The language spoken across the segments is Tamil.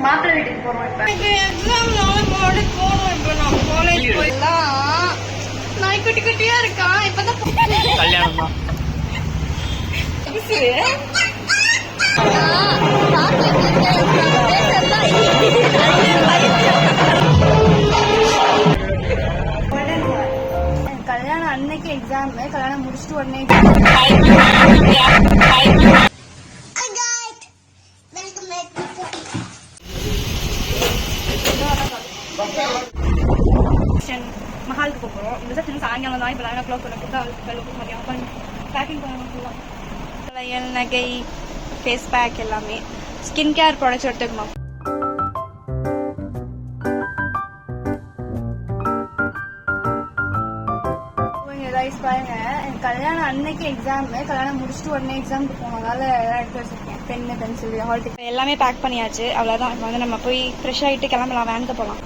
மாப்பிள்ளை வீட்டுக்கு போறோம். இப்ப நான் காலேஜ் போயிடலாம். நாய் குட்டி குட்டியா இருக்கா. இப்பதான் கல்யாணம் தான். கல்யாணம் அன்னைக்கு எக்ஸாம், கல்யாணம் முடிச்சுட்டு உடனே மஹாலுக்கு போகிறோம். இந்த சார் சாயங்காலம் தான். இப்போ 11 o'clock மதியம் பேக்கிங் பண்ணலாம். வளையல், நகை, ஃபேஸ் பேக் எல்லாமே ஸ்கின் கேர் ப்ராடக்ட்ஸ் எடுத்துக்கணும். பாருங்க, கல்யாணம் அன்னைக்கு எக்ஸாம், கல்யாணம் முடிச்சுட்டு உடனே எக்ஸாமுக்கு போனோம். அதனால எடுத்து வச்சிருக்கேன். பென்னு, பென்சில், ஹால் டிக்கெட் எல்லாமே பேக் பண்ணியாச்சு. அவ்வளோதான். இப்போ வந்து நம்ம போய் ஃப்ரெஷ் ஆகிட்டு கிளம்பலாம். வேனுக்கு போகலாம்.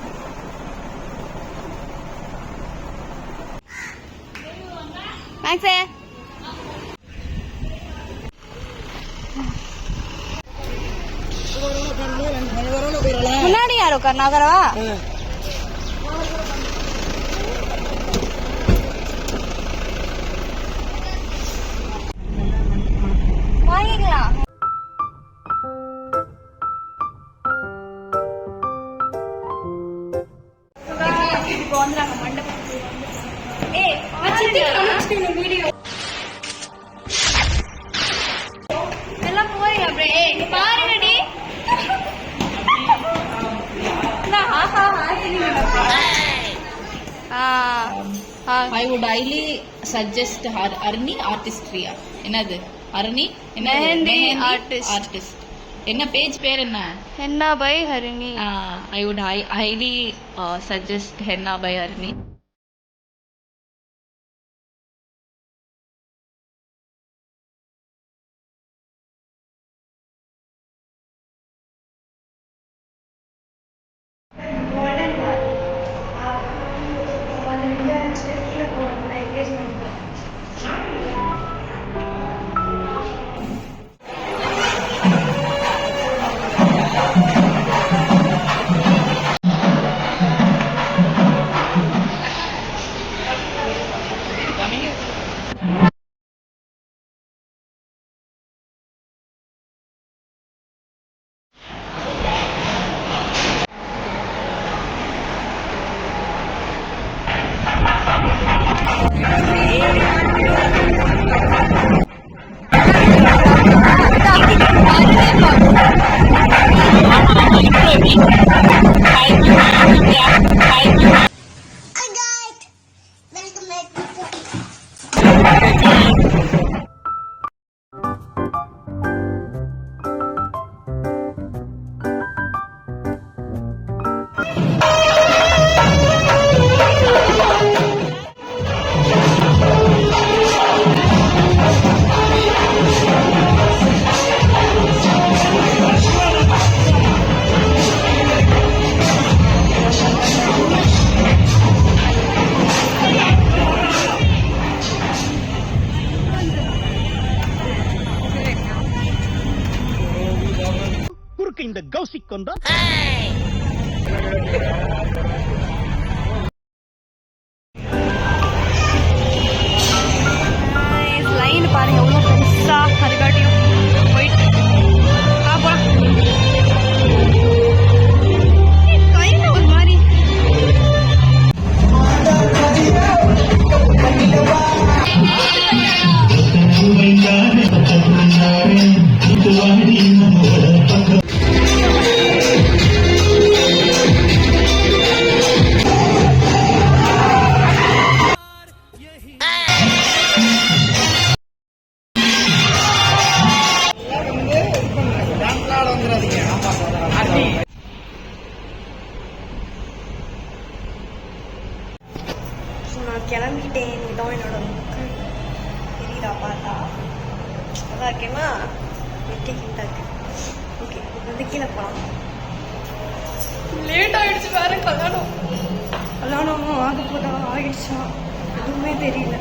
மேக்ஸே முன்னாடி யார் உட்கார் நகரவா? வாங்கிக்கலாம். இப்போ வந்து நாங்க மண்டபம் எல்லாம் போறீங்க. அப்படியே பாருங்கடி. I would highly suggest Arni artistry. என்னது Arni? மெஹந்தி ஆர்டிஸ்ட். என்ன பேஜ் பேர் என்ன? Henna by Harini. I would highly suggest Henna by Arni. இந்த கௌசிக் கொண்டா லைன் பாருங்க எவ்வளோ பெருசா. அதுக்காட்டியும் போயிட்டு கையில ஒரு மாதிரி நான் கிளம்பிட்டேன். இதான் என்னோட புக்கு. தெரியுதா பார்த்தா? நல்லா இருக்கேன்னா வெட்டிக்கிட்டாக்கு. ஓகே, வந்து கீழே போகலாம். லேட் ஆயிடுச்சு வேற. கல்யாணமும் ஆக போதா ஆயிடுச்சா எதுவுமே தெரியல.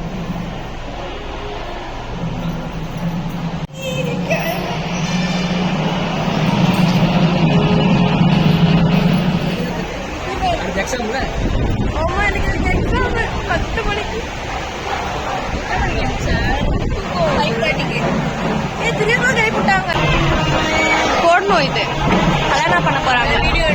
அம்மா எனக்கு எக்ஸாம் 10 மணிக்கு திரும்ப கைப்பட்டாங்க போடணும். இது கல்யாணம் பண்ண போறாங்க. வீடியோ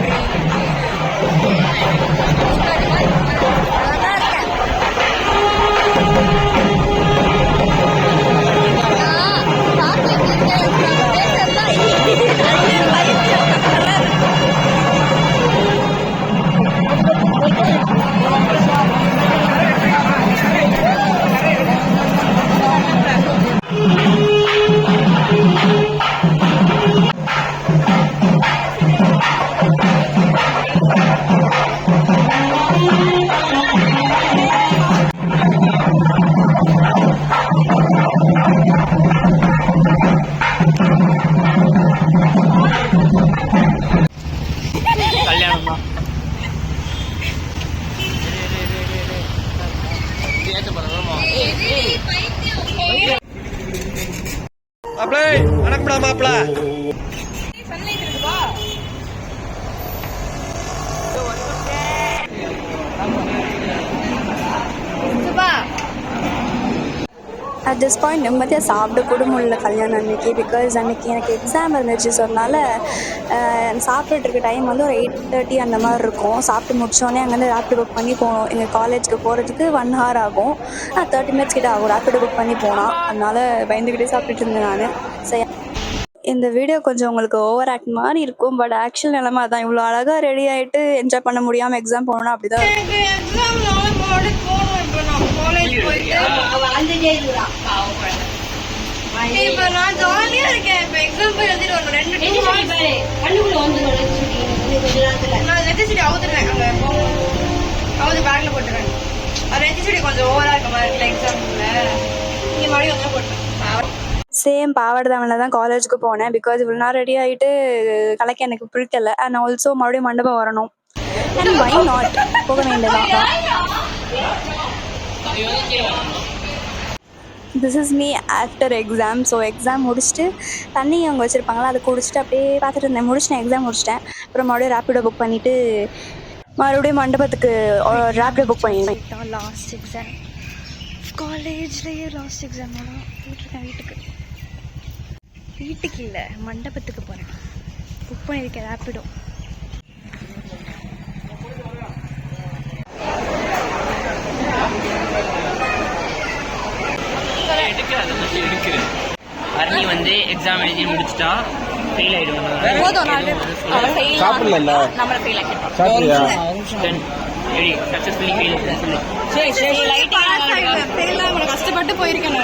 அட் திஸ் பாயிண்ட் நிம்மதியாக சாப்பிட கூட முடியல கல்யாணம் அன்றைக்கி. பிகாஸ் அன்றைக்கி எனக்கு எக்ஸாம் இருந்துச்சு. ஸோ அதனால் சாப்பிட்டுட்டு இருக்க டைம் வந்து ஒரு 8:30 அந்த மாதிரி இருக்கும். சாப்பிட்டு முடிச்சோடனே அங்கேருந்து ரேப்பிடோ புக் பண்ணி போகணும். எங்கள் காலேஜுக்கு போகிறதுக்கு 1 hour ஆகும். 30 minutes கிட்ட ஆகும் ரேப்பிடோ புக் பண்ணி போனால். அதனால் பயந்துக்கிட்டே சாப்பிட்டுட்டு இருந்தேன் நான். சரி, இந்த வீடியோ கொஞ்சம் உங்களுக்கு ஓவர் ஆக்ட் மாதிரி இருக்கும். பட் ஆக்சுவல் நிலைமை அதான். இவ்வளோ அழகாக ரெடி ஆகிட்டு என்ஜாய் பண்ண முடியாமல் எக்ஸாம் போகணும் அப்படி தான். இப்ப நான் ஜாலியா இருக்கேன். இப்ப எக்ஸாம் போய் எழுதிட்டு வரணும். 2 நான் ரெஜிஸ்ட்ரி அவுத்துறேன். அங்க அவுத்து பேக்ல போட்டுறேன். ரெஜிஸ்ட்ரி கொஞ்சம் ஓவரா இருக்க மாதிரி இருக்குல்ல எக்ஸாம்ல. இங்க மறுபடியும் வந்து போட்டேன். சேம் பாவாடை தான் காலேஜுக்கு போனேன். பிகாஸ் இவ்வளோ நேரம் ரெடி ஆகிட்டு கலைக்க எனக்கு பிடிக்கல. அண்ட் ஆல்சோ மறுபடியும் மண்டபம் வரணும். அண்ட் வை நாட் போக வேண்டியதான். This is me after exam. So exam முடிச்சுட்டு தண்ணி அங்கே வச்சுருப்பாங்களா, அதை குடிச்சிட்டு அப்படியே பார்த்துட்டு இருந்தேன். முடிச்சிட்டேன், எக்ஸாம் முடிச்சிட்டேன். அப்புறம் மறுபடியும் ரேப்பிடோ புக் பண்ணிவிட்டு மறுபடியும் மண்டபத்துக்கு ரேப்பிடோ புக் பண்ணிட்டேன். லாஸ்ட் எக்ஸாம் காலேஜ்லேயே லாஸ்ட் எக்ஸாம் தான் போட்டிருக்கேன். வீட்டுக்கு இல்லை, மண்டபத்துக்கு போகிறேன். புக் பண்ணியிருக்கேன் ரேப்பிடோ. அர்னி வந்து எக்ஸாம் எழுதி முடிச்சிட்டா ஃபெயில் ஆயிடுவாங்க. கஷ்டப்பட்டு போயிருக்கேன்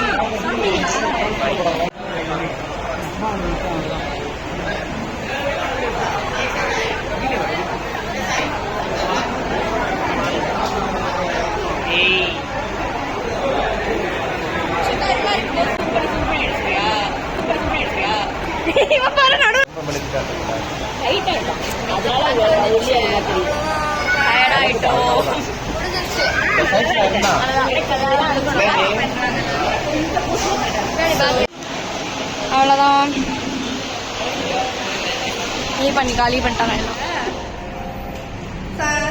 அவ்வளோதான். நீ பண்ணி காலி பண்ணிட்டாங்க எல்லாம்.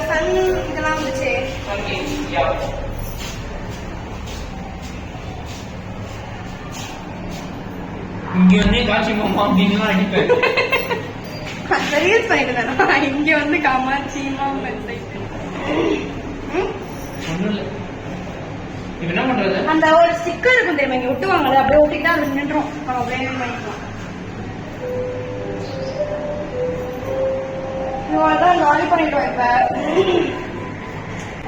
சன் இதெல்லாம் வந்துச்சு. இங்க வந்து காட்சி மாமா அப்படின்னு அடிப்பேன். ரீல்ஸ் பண்ணிட்டு தானே இங்க வந்து காமாட்சி மாமா என்ன பண்றது? அந்த ஒரு ஸ்டிக்கர் இருக்கும் தெரியுமா, இங்க ஒட்டுவாங்கல்ல, அப்படியே ஒட்டிக்கிட்டா அது நின்றும். அப்படியே பண்ணிக்கலாம். இவ்வளவுதான் காலி பண்ணிட்டோம். இப்ப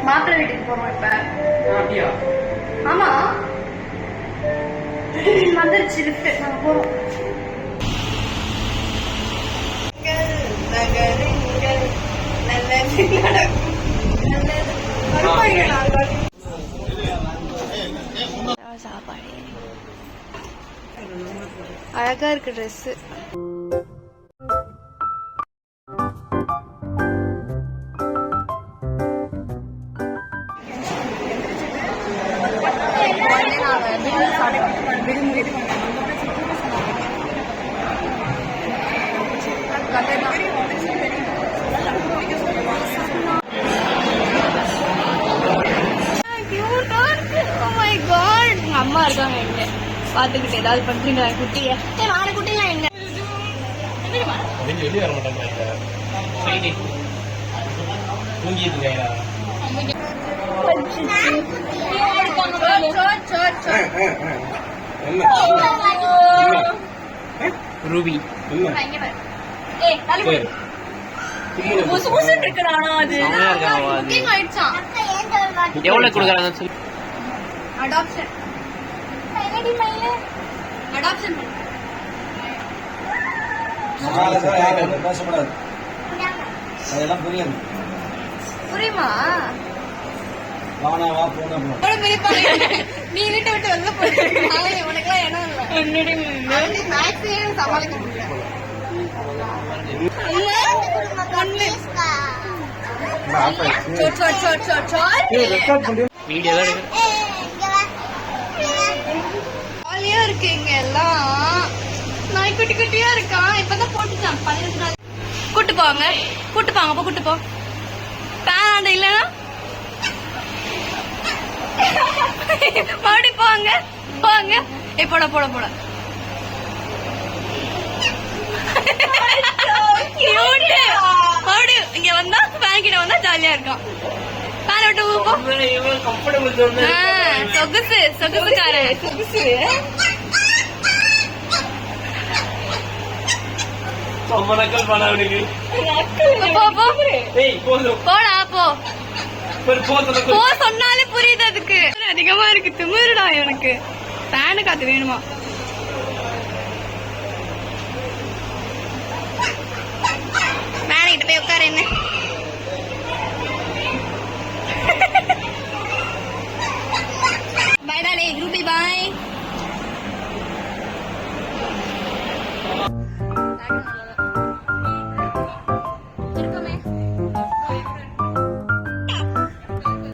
மாப்பிள்ளை வீட்டுக்கு போறோம். இப்ப அப்படியா? ஆமா வந்துருச்சு லிஃப்ட். நாங்க போறோம். சாப்பாடு அழகா இருக்கு ட்ரெஸ். பாத்துக்கிட்டு ஏதாவது பண்றீங்களா குட்டிய? வார குட்டிலாம் எங்க? வெளியே வர மாட்டாங்க. தூங்கிட்டு இருக்காங்க. ரூபி எவ்வளவு கொடுக்குறாங்க சொல்லு. அடாப்ஷன் பேசக்கூடாது, அதெல்லாம் புரியாது. புரியுமா? வானா வா போனா போ. நீ வீட்டை விட்டு வெளில போய் உனக்குலாம் இடம் இல்லை. மேக்ஸே சமாளிக்க முடியல. வீடியோ தான் எடுக்க. ஜாலியா இருக்கு இங்க எல்லாம். நாய் குட்டி குட்டியா இருக்கான். இப்பதான் போட்டுட்டான் 15 நாள். கூட்டு போங்க, கூட்டு போங்க, அப்ப கூட்டு போ. பேன் இல்லனா மறுபடி போங்க போங்க. போட போட போட. மறுபடி இங்க வந்தா பேன் கிட்ட வந்தா ஜாலியா இருக்கான். பேன் விட்டு போ. சொகுசு சொகுசுக்காரு சொகுசு. போடா போ. போ சொன்னாலே புரியுது. அதுக்கு அதிகமா இருக்கு. திமிருடா இவனுக்கு. ஃபேனு காத்து வேணுமா? மேனகிட்ட போய் உட்காரு. என்ன பாய் டாலே ரூபி பாய்.